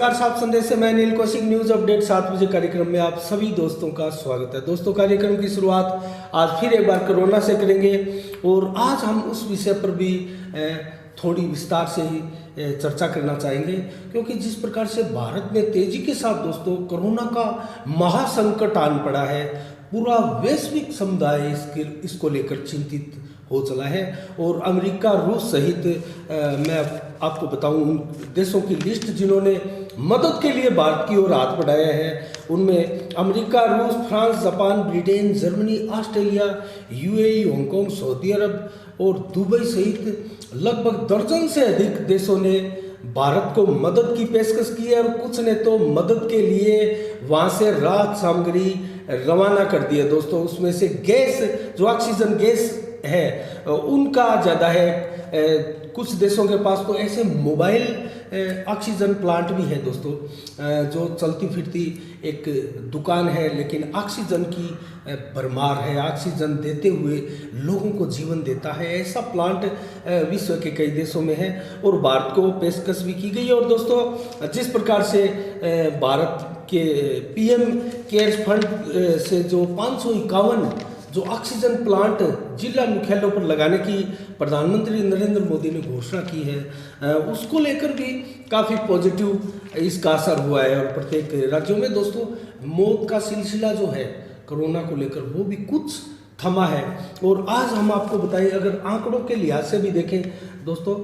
नमस्कार, साफ संदेश से मैं नील कौशिक। न्यूज अपडेट 7 बजे कार्यक्रम में आप सभी दोस्तों का स्वागत है। दोस्तों, कार्यक्रम की शुरुआत आज फिर एक बार कोरोना से करेंगे और आज हम उस विषय पर भी थोड़ी विस्तार से ही चर्चा करना चाहेंगे, क्योंकि जिस प्रकार से भारत में तेजी के साथ दोस्तों कोरोना का महासंकट आन पड़ा है, पूरा वैश्विक समुदाय इसको लेकर चिंतित हो चला है। और अमेरिका, रूस सहित मैं आपको बताऊं उन देशों की लिस्ट जिन्होंने मदद के लिए भारत की ओर हाथ बढ़ाया है, उनमें अमेरिका, रूस, France, Japan, Britain, Germany, Australia, UAE, Hong Kong, Saudi अरब और दुबई सहित लगभग दर्जन से अधिक देशों ने भारत को मदद की पेशकश की है और कुछ ने तो मदद के लिए वहाँ से राहत सामग्री रवाना कर दी है। दोस्तों, उसमें से गैस, जो ऑक्सीजन गैस है, उनका ज़्यादा है। कुछ देशों के पास तो ऐसे मोबाइल ऑक्सीजन प्लांट भी है दोस्तों, जो चलती फिरती एक दुकान है, लेकिन ऑक्सीजन की भरमार है, ऑक्सीजन देते हुए लोगों को जीवन देता है। ऐसा प्लांट विश्व के कई देशों में है और भारत को पेशकश भी की गई है। और दोस्तों, जिस प्रकार से भारत के पीएम केयर्स फंड से जो 551 जो ऑक्सीजन प्लांट जिला मुख्यालयों पर लगाने की प्रधानमंत्री नरेंद्र मोदी ने घोषणा की है, उसको लेकर भी काफ़ी पॉजिटिव इसका असर हुआ है। और प्रत्येक राज्यों में दोस्तों मौत का सिलसिला जो है कोरोना को लेकर वो भी कुछ थमा है। और आज हम आपको बताएं, अगर आंकड़ों के लिहाज से भी देखें दोस्तों,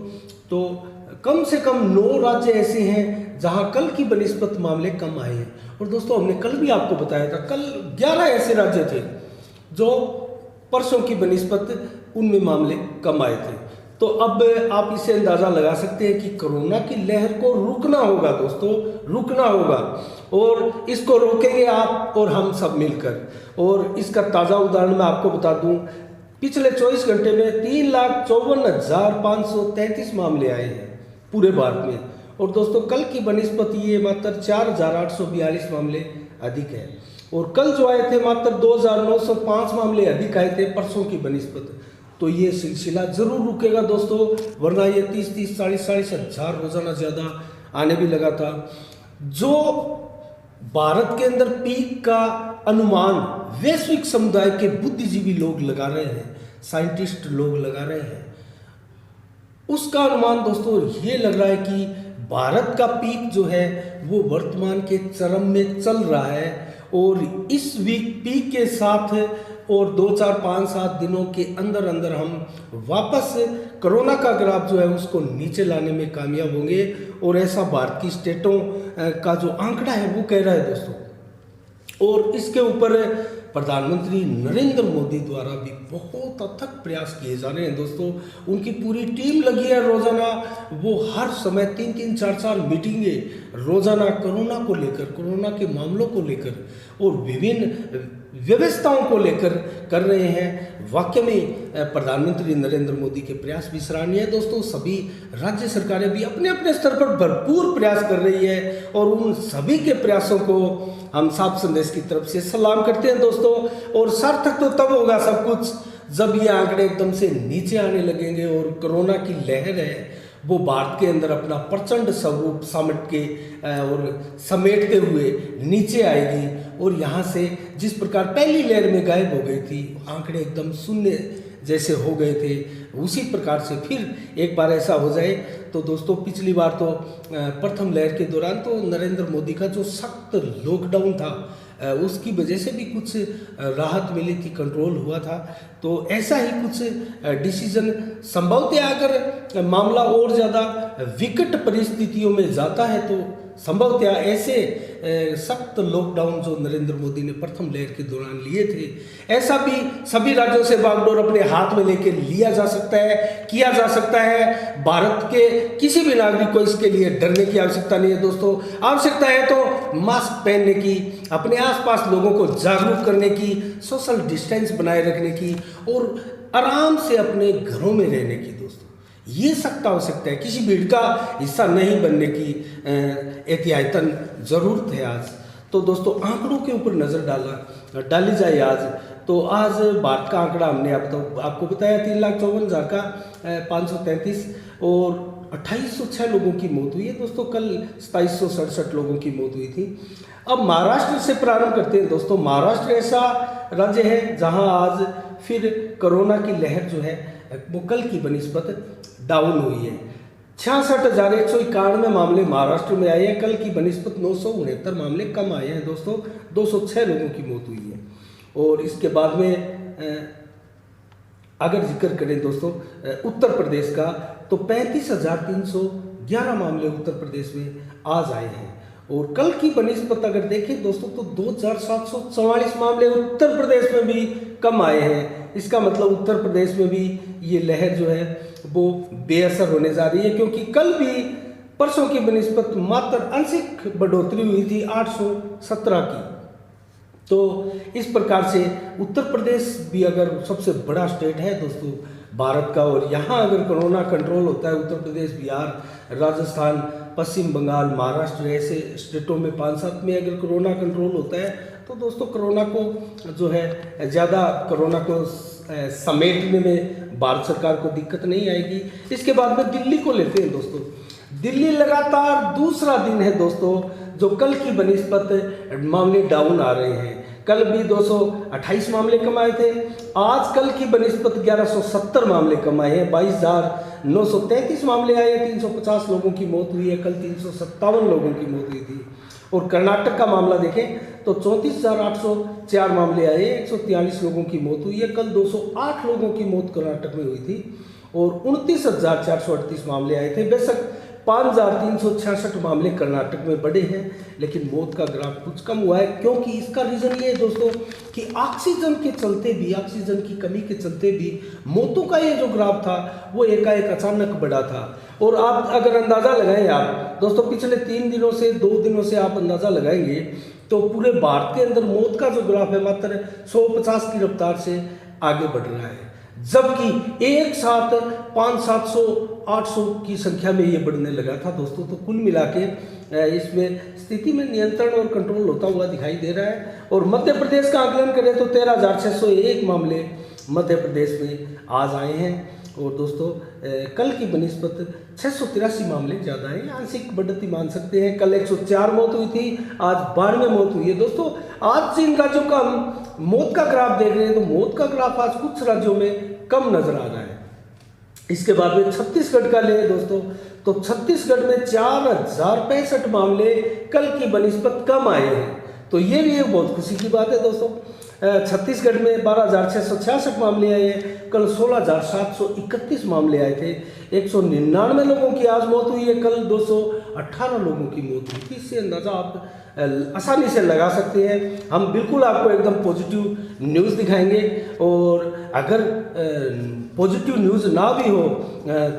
तो कम से कम 9 राज्य ऐसे हैं जहां कल की बनिस्बत मामले कम आए हैं। और दोस्तों, हमने कल भी आपको बताया था, कल 11 ऐसे राज्य थे जो परसों की बनिस्बत उनमें मामले कम आए थे। तो अब आप इसे अंदाज़ा लगा सकते हैं कि कोरोना की लहर को रुकना होगा दोस्तों, रुकना होगा। और इसको रोकेंगे आप और हम सब मिलकर। और इसका ताज़ा उदाहरण मैं आपको बता दूं, पिछले 24 घंटे में 3,54,533 मामले आए हैं पूरे भारत में। और दोस्तों, कल की बनिस्बत ये मात्र 4,842 मामले अधिक है। और कल जो आए थे मात्र 2,905 मामले अधिक आए थे परसों की बनिस्बत। तो ये सिलसिला जरूर रुकेगा दोस्तों, वरना ये 30 40 हजार रोजाना ज़्यादा आने भी लगा था। जो भारत के अंदर पीक का अनुमान वैश्विक समुदाय के बुद्धिजीवी लोग लगा रहे हैं, साइंटिस्ट लोग लगा रहे हैं, उसका अनुमान दोस्तों ये लग रहा है कि भारत का पीक जो है वो वर्तमान के चरम में चल रहा है। और इस वीक पीक के साथ और 2 4 5 7 दिनों के अंदर अंदर हम वापस कोरोना का ग्राफ जो है उसको नीचे लाने में कामयाब होंगे। और ऐसा भारत की स्टेटों का जो आंकड़ा है वो कह रहा है दोस्तों। और इसके ऊपर प्रधानमंत्री नरेंद्र मोदी द्वारा भी बहुत अथक प्रयास किए जा रहे हैं दोस्तों। उनकी पूरी टीम लगी है रोजाना, वो हर समय 3 4 4 मीटिंगें रोजाना कोरोना को लेकर, कोरोना के मामलों को लेकर और विभिन्न व्यवस्थाओं को लेकर कर रहे हैं। वाकई में प्रधानमंत्री नरेंद्र मोदी के प्रयास भी सराहनीय है दोस्तों। सभी राज्य सरकारें भी अपने अपने स्तर पर भरपूर प्रयास कर रही है और उन सभी के प्रयासों को हम साफ संदेश की तरफ से सलाम करते हैं दोस्तों। और सार्थक तो तब होगा सब कुछ जब ये आंकड़े एकदम से नीचे आने लगेंगे और कोरोना की लहर है वो भारत के अंदर अपना प्रचंड स्वरूप और समेटते हुए नीचे आएगी। और यहाँ से जिस प्रकार पहली लहर में गायब हो गई थी, आंकड़े एकदम शून्य जैसे हो गए थे, उसी प्रकार से फिर एक बार ऐसा हो जाए तो दोस्तों, पिछली बार तो प्रथम लहर के दौरान तो नरेंद्र मोदी का जो सख्त लॉकडाउन था उसकी वजह से भी कुछ राहत मिली थी, कंट्रोल हुआ था। तो ऐसा ही कुछ डिसीजन संभवतः अगर मामला और ज़्यादा विकट परिस्थितियों में जाता है तो संभवतः ऐसे सख्त लॉकडाउन जो नरेंद्र मोदी ने प्रथम लहर के दौरान लिए थे, ऐसा भी सभी राज्यों से बागडोर अपने हाथ में लेकर लिया जा सकता है, किया जा सकता है। भारत के किसी भी नागरिक को इसके लिए डरने की आवश्यकता नहीं है दोस्तों। आवश्यकता है तो मास्क पहनने की, अपने आसपास लोगों को जागरूक करने की, सोशल डिस्टेंस बनाए रखने की और आराम से अपने घरों में रहने की दोस्तों। ये सख्त आवश्यकता है, किसी भीड़ का हिस्सा नहीं बनने की एहतियातन ज़रूरत है आज। तो दोस्तों, आंकड़ों के ऊपर नज़र डाली जाए आज तो आज भारत का आंकड़ा हमने आपको बताया 3,54,533 और 2806 लोगों की मौत हुई है दोस्तों। कल 2767 लोगों की मौत हुई थी। अब महाराष्ट्र से प्रारंभ करते हैं दोस्तों। महाराष्ट्र ऐसा राज्य है जहां आज फिर कोरोना की लहर जो है वो कल की बनिस्बत डाउन हुई है। 66,191 मामले महाराष्ट्र में आए हैं। कल की बनिस्बत 969 मामले कम आए हैं दोस्तों। 206 लोगों की मौत हुई है। और इसके बाद में अगर जिक्र करें दोस्तों उत्तर प्रदेश का, तो 35,311 मामले उत्तर प्रदेश में आज आए हैं। और कल की बनिस्बत अगर देखें दोस्तों तो 2,744 मामले उत्तर प्रदेश में भी कम आए हैं। इसका मतलब उत्तर प्रदेश में भी ये लहर जो है वो बेअसर होने जा रही है, क्योंकि कल भी परसों की बनिस्बत मात्र आंशिक बढ़ोतरी हुई थी 817 की। तो इस प्रकार से उत्तर प्रदेश भी अगर सबसे बड़ा स्टेट है दोस्तों भारत का, और यहाँ अगर कोरोना कंट्रोल होता है, उत्तर प्रदेश, बिहार, राजस्थान, पश्चिम बंगाल, महाराष्ट्र ऐसे स्टेटों में 5-7 में अगर कोरोना कंट्रोल होता है तो दोस्तों कोरोना को जो है ज़्यादा कोरोना को समेटने में भारत सरकार को दिक्कत नहीं आएगी। इसके बाद में दिल्ली को लेते हैं दोस्तों। दिल्ली लगातार दूसरा दिन है दोस्तों जो कल की बनिस्बत मामले डाउन आ रहे हैं। कल भी 228 मामले कम आए थे। आज कल की बनिस्बत 1170 मामले कम आए हैं। 22,933 मामले आए हैं। 350 लोगों की मौत हुई है। कल 357 लोगों की मौत हुई थी। और कर्नाटक का मामला देखें तो 34,804 मामले आए, 143 लोगों की मौत हुई है। कल 208 लोगों की मौत कर्नाटक में हुई थी और 29,438 मामले आए थे। बेशक 5,366 मामले कर्नाटक में बढ़े हैं, लेकिन मौत का ग्राफ कुछ कम हुआ है। क्योंकि इसका रीज़न ये है दोस्तों कि ऑक्सीजन के चलते भी, ऑक्सीजन की कमी के चलते भी मौतों का ये जो ग्राफ था वो एकाएक अचानक बढ़ा था। और आप अगर अंदाज़ा लगाएं आप दोस्तों, पिछले 3 दिनों से 2 दिनों से आप अंदाज़ा लगाएंगे तो पूरे भारत के अंदर मौत का जो ग्राफ है मात्र 150 की रफ्तार से आगे बढ़ रहा है, जबकि एक साथ 500-700 800 की संख्या में ये बढ़ने लगा था दोस्तों। तो कुल मिला के इसमें स्थिति में नियंत्रण और कंट्रोल होता हुआ दिखाई दे रहा है। और मध्य प्रदेश का आकलन करें तो 13,601 मामले मध्य प्रदेश में आज आए हैं। और दोस्तों कल की बनिस्बत 683 मामले ज़्यादा है, आंशिक बढ़ोतरी मान सकते हैं। कल 104 मौत हुई थी, आज 92 मौत हुई है दोस्तों। आज जिन राज्यों का हम मौत का ग्राफ देख रहे हैं तो मौत का ग्राफ आज कुछ राज्यों में कम नजर आ रहा है। इसके बाद में छत्तीसगढ़ का ले दोस्तों, तो छत्तीसगढ़ में 4,065 मामले कल की बनिस्बत कम आए हैं। तो ये भी एक बहुत खुशी की बात है दोस्तों। छत्तीसगढ़ में 12,666 मामले आए हैं। कल 16,731 मामले आए थे। 199 लोगों की आज मौत हुई है। कल 218 लोगों की मौत हुई थी। इससे अंदाज़ा आप आसानी से लगा सकते हैं। हम बिल्कुल आपको एकदम पॉजिटिव न्यूज़ दिखाएंगे, और अगर पॉजिटिव न्यूज़ ना भी हो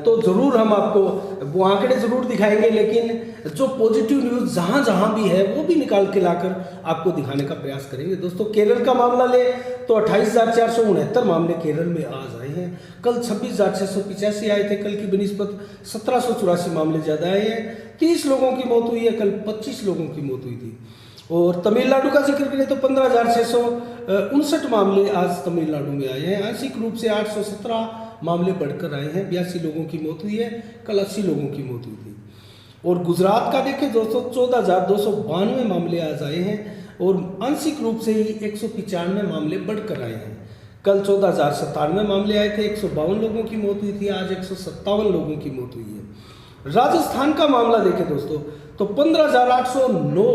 तो ज़रूर हम आपको वो आंकड़े ज़रूर दिखाएंगे, लेकिन जो पॉजिटिव न्यूज़ जहाँ जहाँ भी है वो भी निकाल के लाकर आपको दिखाने का प्रयास करेंगे दोस्तों। केरल का मामला ले तो 28,469 मामले केरल में आज आए हैं। कल 26,685 आए थे। कल की बनिस्बत 1,784 मामले ज़्यादा आए हैं। 30 लोगों की मौत हुई है। कल 25 लोगों की मौत हुई थी। और तमिलनाडु का जिक्र करें तो 15,659 मामले आज तमिलनाडु में आए हैं। आंशिक रूप से 817 मामले बढ़कर आए हैं। 82 लोगों की मौत हुई है। कल 80 लोगों की मौत हुई थी। और गुजरात का देखें दोस्तों, 14,292 मामले आज आए हैं और आंशिक रूप से ही 195 मामले बढ़कर आए हैं। कल 14,097 मामले आए थे। 152 लोगों की मौत हुई थी। आज 157 लोगों की मौत हुई है। राजस्थान का मामला देखें दोस्तों तो 15,809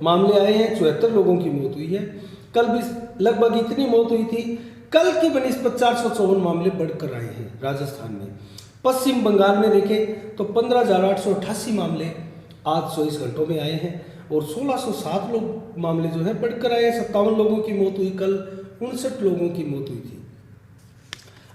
मामले आए हैं। 74 लोगों की मौत हुई है। कल भी लगभग इतनी मौत हुई थी। कल की बनिस्बत 454 मामले बढ़कर आए हैं राजस्थान में। पश्चिम बंगाल में देखें तो 15,888 मामले आज 24 घंटों में आए हैं और 1,607 लोग मामले जो है बढ़कर आए हैं। 57 लोगों की मौत हुई। कल 59 लोगों की मौत हुई थी।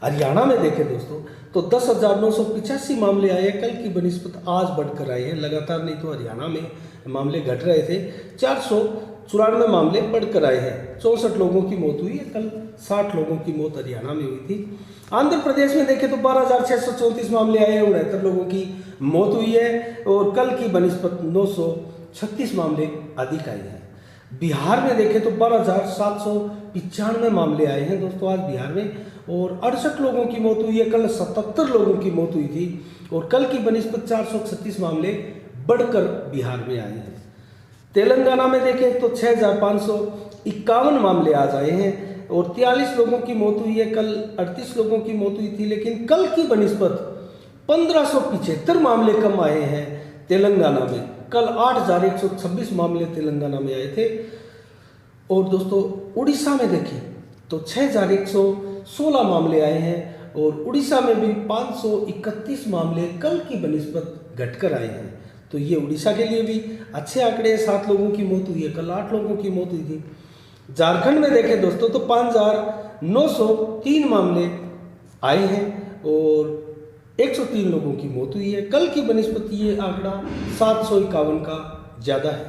हरियाणा में देखें दोस्तों तो 10,985 मामले आए हैं। कल की बनिस्बत आज बढ़कर आए हैं। लगातार नहीं तो हरियाणा में मामले घट रहे थे। 494 मामले बढ़कर आए हैं। 64 लोगों की मौत हुई है। कल 60 लोगों की मौत हरियाणा में हुई थी। आंध्र प्रदेश में देखें तो 12,634 मामले आए हैं। 69 लोगों की मौत हुई है और कल की बनिस्बत 936 मामले अधिक आए हैं। बिहार में देखें तो 12,795 मामले आए हैं दोस्तों आज बिहार में, और 68 लोगों की मौत हुई है। कल 77 लोगों की मौत हुई थी और कल की बनिस्बत 436 मामले बढ़कर बिहार में आए हैं। तेलंगाना में देखें तो 6551 मामले आज आए हैं और 43 लोगों की मौत हुई है। कल 38 लोगों की मौत हुई थी, लेकिन कल की बनिस्बत 1575 मामले कम आए हैं तेलंगाना में। कल 8126 मामले तेलंगाना में आए थे। और दोस्तों उड़ीसा में देखें तो 6116 मामले आए हैं और उड़ीसा में भी 531 मामले कल की बनिस्बत घटकर आए हैं। तो ये उड़ीसा के लिए भी अच्छे आंकड़े, 7 लोगों की मौत हुई है, कल 8 लोगों की मौत हुई थी। झारखंड में देखें दोस्तों तो 5903 मामले आए हैं और 103 लोगों की मौत हुई है। कल की बनिस्बत ये आंकड़ा 751 का ज़्यादा है।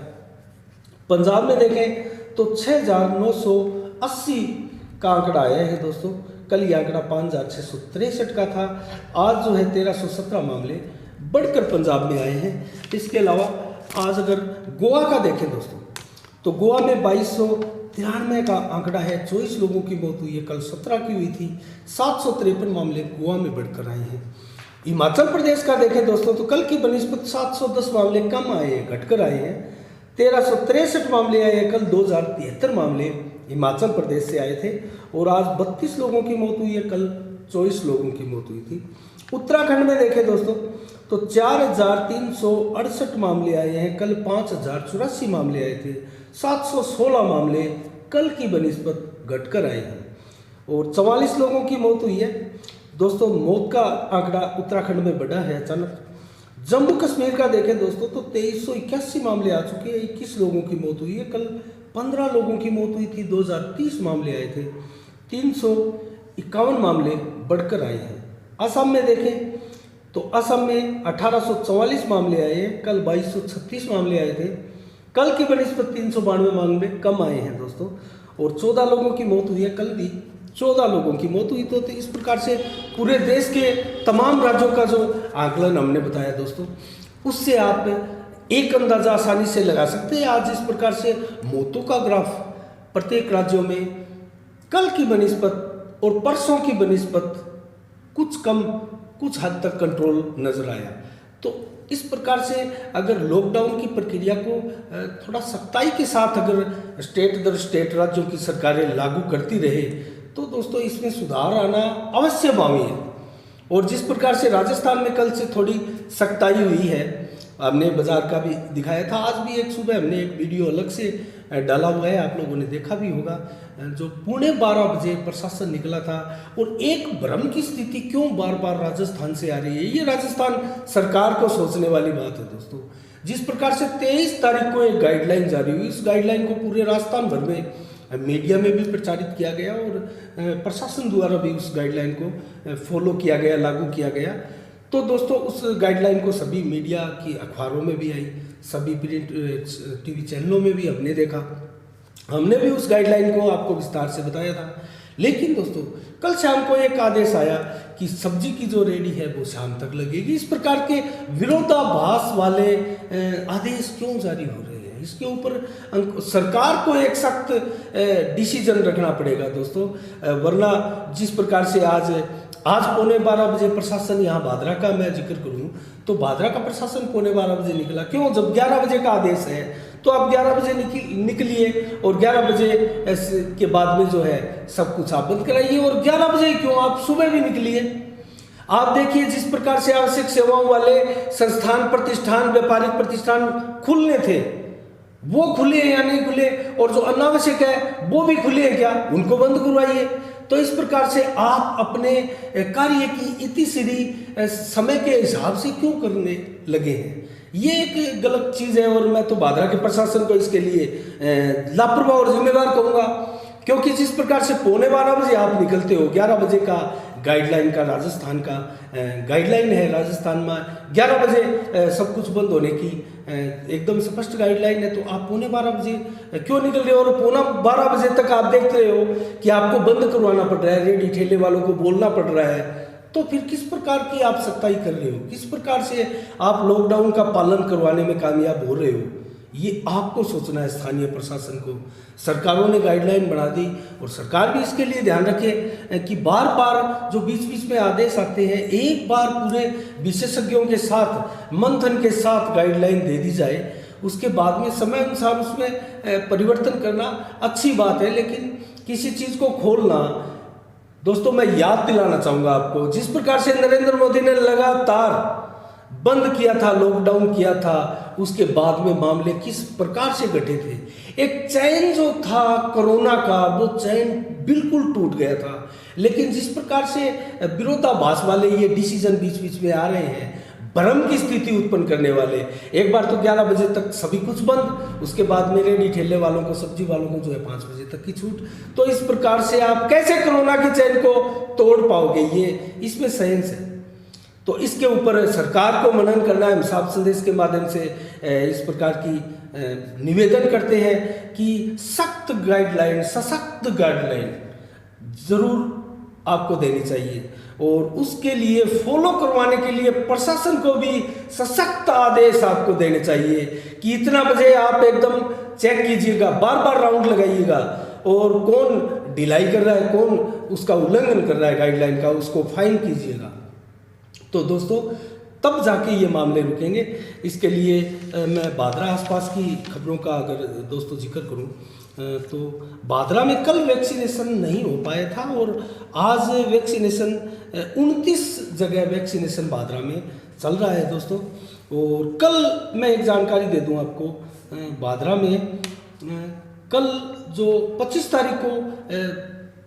पंजाब में देखें तो 6980 का आंकड़ा आया है दोस्तों। कल ये आंकड़ा 5663 का था। आज जो है 1317 मामले बढ़कर पंजाब में आए हैं। इसके अलावा आज अगर गोवा का देखें दोस्तों तो गोवा में 2293 का आंकड़ा है। 24 लोगों की मौत हुई है, कल 17 की हुई थी। 753 मामले गोवा में बढ़कर आए हैं। हिमाचल प्रदेश का देखें दोस्तों तो कल की बनिस्बत 710 मामले कम आए हैं, घटकर आए हैं। 1363 मामले आए हैं, कल 2073 मामले हिमाचल प्रदेश से आए थे और आज 32 लोगों की मौत हुई है, कल 24 लोगों की मौत हुई थी। उत्तराखंड में देखें दोस्तों तो 4368 मामले आए हैं, कल 5084 मामले आए थे। 716 मामले कल की बनिस्बत घटकर आए हैं और 44 लोगों की मौत हुई है। दोस्तों मौत का आंकड़ा उत्तराखंड में बढ़ा है अचानक। जम्मू कश्मीर का देखें दोस्तों तो 2381 मामले आ चुके हैं, 21 लोगों की मौत हुई है, कल 15 लोगों की मौत हुई थी। 2030 मामले आए थे, 351 मामले बढ़कर आए हैं। असम में देखें तो असम में 1844 मामले आए हैं, कल 2236 मामले आए थे। कल की बनिस्बत 392 मामले कम आए हैं दोस्तों और 14 लोगों की मौत हुई है, कल भी 14 लोगों की मौत हुई। तो इस प्रकार से पूरे देश के तमाम राज्यों का जो आकलन हमने बताया दोस्तों, उससे आप एक अंदाजा आसानी से लगा सकते हैं। आज इस प्रकार से मौतों का ग्राफ प्रत्येक राज्यों में कल की बनिस्बत और परसों की बनिस्बत कुछ कम, कुछ हद तक कंट्रोल नजर आया। तो इस प्रकार से अगर लॉकडाउन की प्रक्रिया को थोड़ा सख्ताई के साथ अगर स्टेट दर स्टेट राज्यों की सरकारें लागू करती रहे तो दोस्तों इसमें सुधार आना अवश्य भावी है। और जिस प्रकार से राजस्थान में कल से थोड़ी सख्ताई हुई है, हमने बाजार का भी दिखाया था। आज भी एक सुबह हमने एक वीडियो अलग से डाला हुआ है, आप लोगों ने देखा भी होगा, जो 11:15 बजे प्रशासन निकला था। और एक भ्रम की स्थिति क्यों बार बार राजस्थान से आ रही है, ये राजस्थान सरकार को सोचने वाली बात है दोस्तों। जिस प्रकार से 23 तारीख को एक गाइडलाइन जारी हुई, इस गाइडलाइन को पूरे राजस्थान भर में मीडिया में भी प्रचारित किया गया और प्रशासन द्वारा भी उस गाइडलाइन को फॉलो किया गया, लागू किया गया। तो दोस्तों उस गाइडलाइन को सभी मीडिया की अखबारों में भी आई, सभी प्रिंट टीवी चैनलों में भी हमने देखा। हमने भी उस गाइडलाइन को आपको विस्तार से बताया था। लेकिन दोस्तों कल शाम को एक आदेश आया कि सब्जी की जो रेडी है वो शाम तक लगेगी। इस प्रकार के विरोधाभास वाले आदेश क्यों जारी हो रहे हैं, इसके ऊपर सरकार को एक सख्त डिसीजन रखना पड़ेगा दोस्तों। वरना जिस प्रकार से आज 11:15 बजे प्रशासन यहाँ भादरा का मैं जिक्र करूँ तो भादरा का प्रशासन 11:15 बजे निकला। क्यों? जब 11 बजे का आदेश है तो आप 11 बजे निकलिए और 11 बजे के बाद में जो है सब कुछ आप बंद कराइए। और 11 बजे क्यों, आप सुबह भी निकलिए। आप देखिए जिस प्रकार से आवश्यक सेवाओं वाले संस्थान, प्रतिष्ठान, व्यापारिक प्रतिष्ठान खुलने थे वो खुले या नहीं खुले, और जो अनावश्यक है वो भी खुले हैं क्या, उनको बंद करवाइए। तो इस प्रकार से आप अपने कार्य की इतिश्री समय के हिसाब से क्यों करने लगे हैं, ये एक गलत चीज़ है। और मैं तो भादरा के प्रशासन को इसके लिए लापरवाह और जिम्मेदार कहूँगा, क्योंकि जिस प्रकार से 11:15 बजे आप निकलते हो, 11 बजे का गाइडलाइन का राजस्थान का गाइडलाइन है, राजस्थान में 11 बजे सब कुछ बंद होने की एकदम स्पष्ट गाइडलाइन है। तो आप 11:15 बजे क्यों निकल रहे हो और 11:15 बजे तक आप देख रहे हो कि आपको बंद करवाना पड़ रहा है, रेडी ठेले वालों को बोलना पड़ रहा है। तो फिर किस प्रकार की आप सख्ताई कर रहे हो, किस प्रकार से आप लॉकडाउन का पालन करवाने में कामयाब हो रहे हो, ये आपको सोचना है, स्थानीय प्रशासन को। सरकारों ने गाइडलाइन बना दी और सरकार भी इसके लिए ध्यान रखे कि बार बार जो बीच बीच में आदेश आते हैं, एक बार पूरे विशेषज्ञों के साथ, मंथन के साथ गाइडलाइन दे दी जाए। उसके बाद में समय अनुसार उसमें परिवर्तन करना अच्छी बात है, लेकिन किसी चीज़ को खोलना, दोस्तों मैं याद दिलाना चाहूँगा आपको, जिस प्रकार से नरेंद्र मोदी ने लगातार बंद किया था, लॉकडाउन किया था, उसके बाद में मामले किस प्रकार से घटे थे। एक चैन जो था कोरोना का, वो चैन बिल्कुल टूट गया था। लेकिन जिस प्रकार से विरोधाभास वाले ये डिसीजन बीच बीच में आ रहे हैं, भ्रम की स्थिति उत्पन्न करने वाले, एक बार तो 11 बजे तक सभी कुछ बंद, उसके बाद में रेडी ठेले वालों को, सब्जी वालों को जो है 5 बजे तक की छूट। तो इस प्रकार से आप कैसे कोरोना की चैन को तोड़ पाओगे, ये इसमें साइंस है। तो इसके ऊपर सरकार को मनन करना है। हम साफ संदेश के माध्यम से इस प्रकार की निवेदन करते हैं कि सख्त गाइडलाइन, सशक्त गाइडलाइन जरूर आपको देनी चाहिए और उसके लिए फॉलो करवाने के लिए प्रशासन को भी सशक्त आदेश आपको देने चाहिए कि इतना बजे आप एकदम चेक कीजिएगा, बार बार राउंड लगाइएगा और कौन ढिलाई कर रहा है, कौन उसका उल्लंघन कर रहा है गाइडलाइन का, उसको फाइन कीजिएगा। तो दोस्तों तब जाके ये मामले रुकेंगे। इसके लिए मैं भादरा आसपास की खबरों का अगर दोस्तों जिक्र करूं तो भादरा में कल वैक्सीनेशन नहीं हो पाया था और आज वैक्सीनेशन 29 जगह वैक्सीनेशन भादरा में चल रहा है दोस्तों। और कल मैं एक जानकारी दे दूं आपको, भादरा में कल जो 25 तारीख को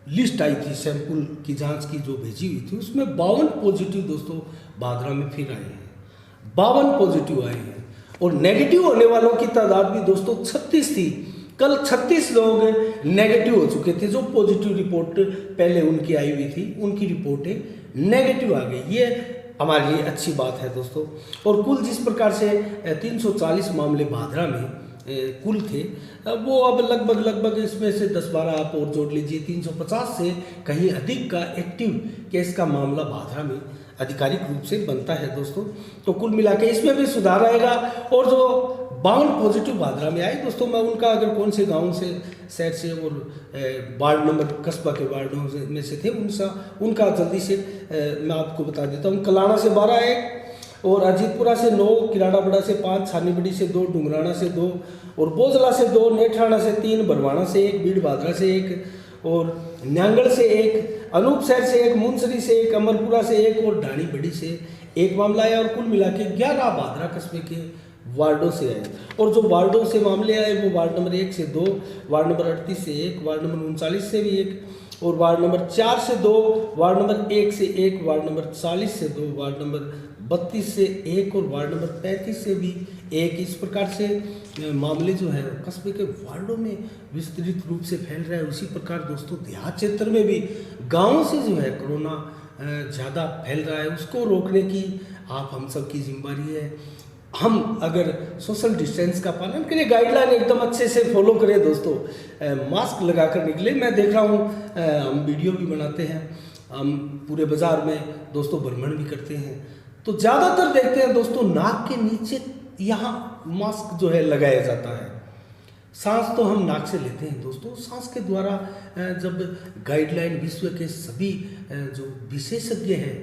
लिस्ट आई थी सैंपल की जांच की जो भेजी हुई थी, उसमें 52 पॉजिटिव दोस्तों भादरा में फिर आए हैं। 52 पॉजिटिव आए हैं और नेगेटिव होने वालों की तादाद भी दोस्तों 36 थी। कल 36 लोग नेगेटिव हो चुके थे। जो पॉजिटिव रिपोर्ट पहले उनकी आई हुई थी, उनकी रिपोर्टें नेगेटिव आ गई। ये हमारे लिए अच्छी बात है दोस्तों। और कुल जिस प्रकार से 340 मामले भादरा में कुल थे, वो अब लगभग इसमें से 10-12 आप और जोड़ लीजिए, 350 से कहीं अधिक का एक्टिव केस का मामला भादरा में आधिकारिक रूप से बनता है दोस्तों। तो कुल मिला के इसमें भी सुधार आएगा। और जो 52 पॉजिटिव भादरा में आए दोस्तों, मैं उनका अगर कौन से गांव से, शहर से और वार्ड नंबर, कस्बा के वार्डों में से थे, उनका जल्दी से मैं आपको बता देता हूँ। कलाना से 12 आए और अजीतपुरा से 9, किराड़ाबड़ा से 5, छानीबड़ी से 2, डुंगराना से 2 और बोजला से 2, नेठाना से 3, बरवाना से 1, बीड़ भादरा से 1 और न्यांगड़ से 1, अनूपशहर से 1, मुनसरी से 1, अमरपुरा से 1 और ढाणी बड़ी से 1 मामला आया। और कुल मिला के 11 भादरा कस्बे के वार्डों से आए। और जो वार्डों से मामले आए वो वार्ड नंबर 1 से 2, वार्ड नंबर 38 से 1, वार्ड नंबर 39 से भी 1 और वार्ड नंबर 4 से 2, वार्ड नंबर 1 से 1, वार्ड नंबर 40 से 2, वार्ड नंबर 32 से 1 और वार्ड नंबर 35 से भी 1। इस प्रकार से मामले जो है कस्बे के वार्डों में विस्तृत रूप से फैल रहा है। उसी प्रकार दोस्तों देहात क्षेत्र में भी गाँव से जो है कोरोना ज़्यादा फैल रहा है, उसको रोकने की आप हम सब की जिम्मेदारी है। हम अगर सोशल डिस्टेंस का पालन करें, गाइडलाइन एकदम अच्छे से फॉलो करें दोस्तों, मास्क लगा कर निकले। मैं देख रहा हूँ हम वीडियो भी बनाते हैं, हम पूरे बाज़ार में दोस्तों भ्रमण भी करते हैं, तो ज़्यादातर देखते हैं दोस्तों नाक के नीचे यहाँ मास्क जो है लगाया जाता है। सांस तो हम नाक से लेते हैं दोस्तों, सांस के द्वारा जब गाइडलाइन विश्व के सभी जो विशेषज्ञ हैं,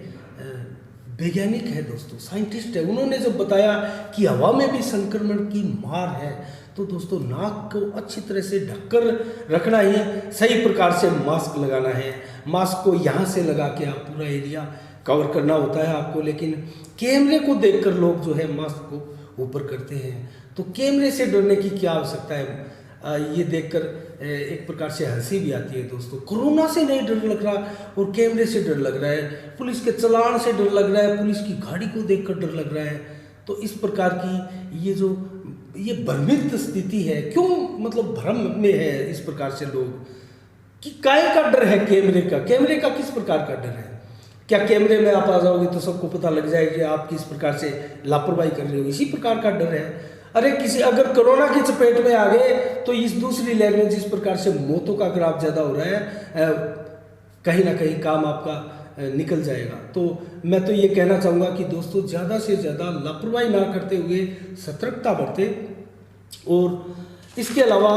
वैज्ञानिक है दोस्तों, साइंटिस्ट है, उन्होंने जब बताया कि हवा में भी संक्रमण की मार है, तो दोस्तों नाक को अच्छी तरह से ढककर रखना ही सही प्रकार से मास्क लगाना है। मास्क को यहाँ से लगा के आप पूरा एरिया कवर करना होता है आपको, लेकिन कैमरे को देखकर लोग जो है मास्क को ऊपर करते हैं। तो कैमरे से डरने की क्या आवश्यकता है? ये देखकर एक प्रकार से हंसी भी आती है दोस्तों। कोरोना से नहीं डर लग रहा और कैमरे से डर लग रहा है, पुलिस के चालान से डर लग रहा है, पुलिस की गाड़ी को देखकर डर लग रहा है। तो इस प्रकार की ये भ्रमित स्थिति है। क्यों मतलब भ्रम में है इस प्रकार से लोग कि काय का डर है कैमरे का? कैमरे का किस प्रकार का डर है? क्या कैमरे में आप आ जाओगे तो सबको पता लग जाएगा कि आप किस प्रकार से लापरवाही कर रहे हो? इसी प्रकार का डर है। अरे किसी अगर कोरोना की चपेट में आ गए तो इस दूसरी लहर में जिस प्रकार से मौतों का ग्राफ ज़्यादा हो रहा है, कहीं ना कहीं काम आपका निकल जाएगा। तो मैं तो ये कहना चाहूँगा कि दोस्तों ज़्यादा से ज़्यादा लापरवाही ना करते हुए सतर्कता बरतें और इसके अलावा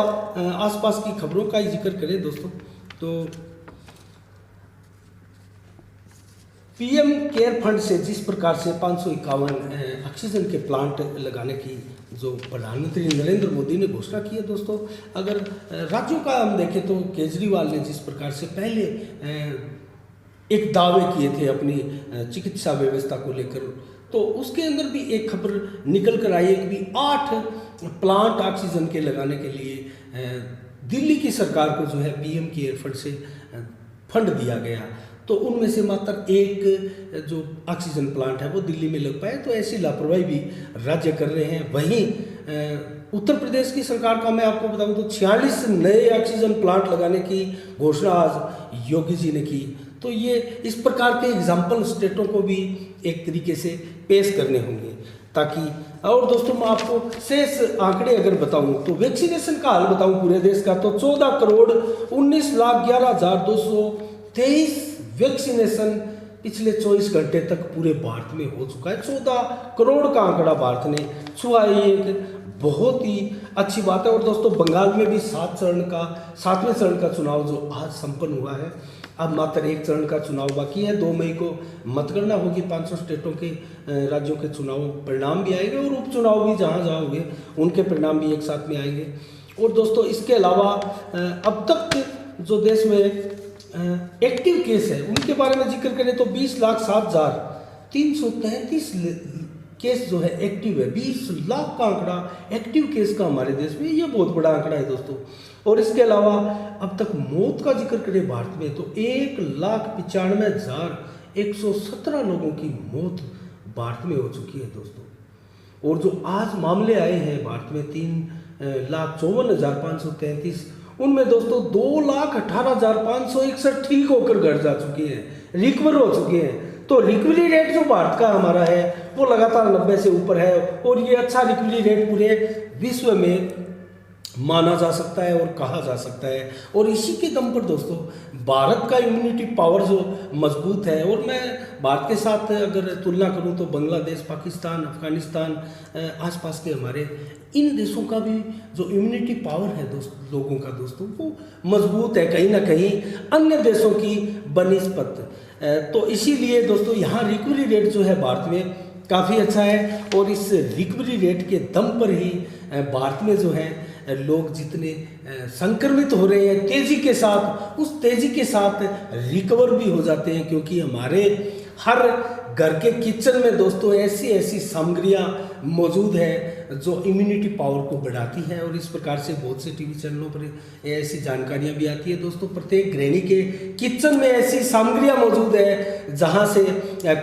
आसपास की खबरों का ही जिक्र करें दोस्तों, तो पीएम केयर फंड से जिस प्रकार से 551 ऑक्सीजन के प्लांट लगाने की जो प्रधानमंत्री नरेंद्र मोदी ने घोषणा की है दोस्तों, अगर राज्यों का हम देखें तो केजरीवाल ने जिस प्रकार से पहले एक दावे किए थे अपनी चिकित्सा व्यवस्था को लेकर, तो उसके अंदर भी एक खबर निकल कर आई है कि भी 8 प्लांट ऑक्सीजन के लगाने के लिए दिल्ली की सरकार को जो है पीएम केयर फंड से फंड दिया गया। तो उनमें से मात्र एक जो ऑक्सीजन प्लांट है वो दिल्ली में लग पाए, तो ऐसी लापरवाही भी राज्य कर रहे हैं। वहीं उत्तर प्रदेश की सरकार का मैं आपको बताऊं तो 46 नए ऑक्सीजन प्लांट लगाने की घोषणा आज योगी जी ने की। तो ये इस प्रकार के एग्जाम्पल स्टेटों को भी एक तरीके से पेश करने होंगे ताकि, और दोस्तों मैं आपको शेष आंकड़े अगर बताऊं तो वैक्सीनेशन का हाल बताऊं पूरे देश का, तो 14,19,11,223 वैक्सीनेशन पिछले 24 घंटे तक पूरे भारत में हो चुका है। 14 करोड़ का आंकड़ा भारत ने छुआ है, एक बहुत ही अच्छी बात है। और दोस्तों बंगाल में भी 7वें चरण का चुनाव जो आज संपन्न हुआ है, अब मात्र एक चरण का चुनाव बाकी है। 2 मई को मतगणना होगी, 500 स्टेटों के राज्यों के चुनाव परिणाम भी आएंगे और उपचुनाव भी जहाँ जहाँ हुए उनके परिणाम भी एक साथ में आएंगे। और दोस्तों इसके अलावा अब तक जो देश में एक्टिव केस है उनके बारे में जिक्र करें तो 20,07,333 केस जो है एक्टिव है। 20 लाख का आंकड़ा एक्टिव केस का हमारे देश में, ये बहुत बड़ा आंकड़ा है दोस्तों। और इसके अलावा अब तक मौत का जिक्र करें भारत में तो 1,95,117 लोगों की मौत भारत में हो चुकी है दोस्तों। और जो आज मामले आए हैं भारत में 3,54,533, उनमें दोस्तों 2,18,561 ठीक होकर घर जा चुके हैं, रिकवर हो चुके हैं। तो रिकवरी रेट जो भारत का हमारा है वो लगातार 90 से ऊपर है और ये अच्छा रिकवरी रेट पूरे विश्व में माना जा सकता है और कहा जा सकता है। और इसी के दम पर दोस्तों भारत का इम्यूनिटी पावर जो मजबूत है, और मैं भारत के साथ अगर तुलना करूं तो बांग्लादेश, पाकिस्तान, अफगानिस्तान, आसपास के हमारे इन देशों का भी जो इम्यूनिटी पावर है लोगों का दोस्तों वो मजबूत है कहीं ना कहीं अन्य देशों की बनिस्बत। तो इसीलिए दोस्तों यहाँ रिकवरी रेट जो है भारत में काफ़ी अच्छा है। और इस रिकवरी रेट के दम पर ही भारत में जो है लोग जितने संक्रमित हो रहे हैं तेज़ी के साथ, उस तेज़ी के साथ रिकवर भी हो जाते हैं, क्योंकि हमारे हर घर के किचन में दोस्तों ऐसी सामग्रियां मौजूद है जो इम्यूनिटी पावर को बढ़ाती है। और इस प्रकार से बहुत से टीवी चैनलों पर ऐसी जानकारियां भी आती है दोस्तों। प्रत्येक गृहिणी के किचन में ऐसी सामग्रियां मौजूद है जहां से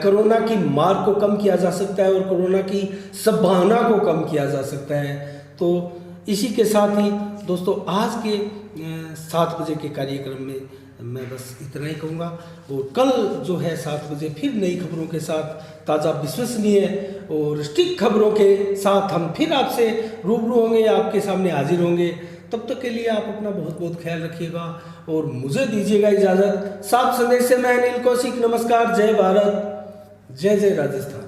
कोरोना की मार को कम किया जा सकता है और कोरोना की संभावना को कम किया जा सकता है। तो इसी के साथ ही दोस्तों आज के 7 बजे के कार्यक्रम में मैं बस इतना ही कहूँगा। और कल जो है 7 बजे फिर नई खबरों के साथ, ताज़ा विश्वसनीय और स्टिक खबरों के साथ हम फिर आपसे रूबरू होंगे, आपके सामने हाजिर होंगे। तब तक के लिए आप अपना बहुत बहुत ख्याल रखिएगा और मुझे दीजिएगा इजाज़त। सात संदेश से मैं अनिल कौशिक, नमस्कार, जय भारत, जय जय राजस्थान।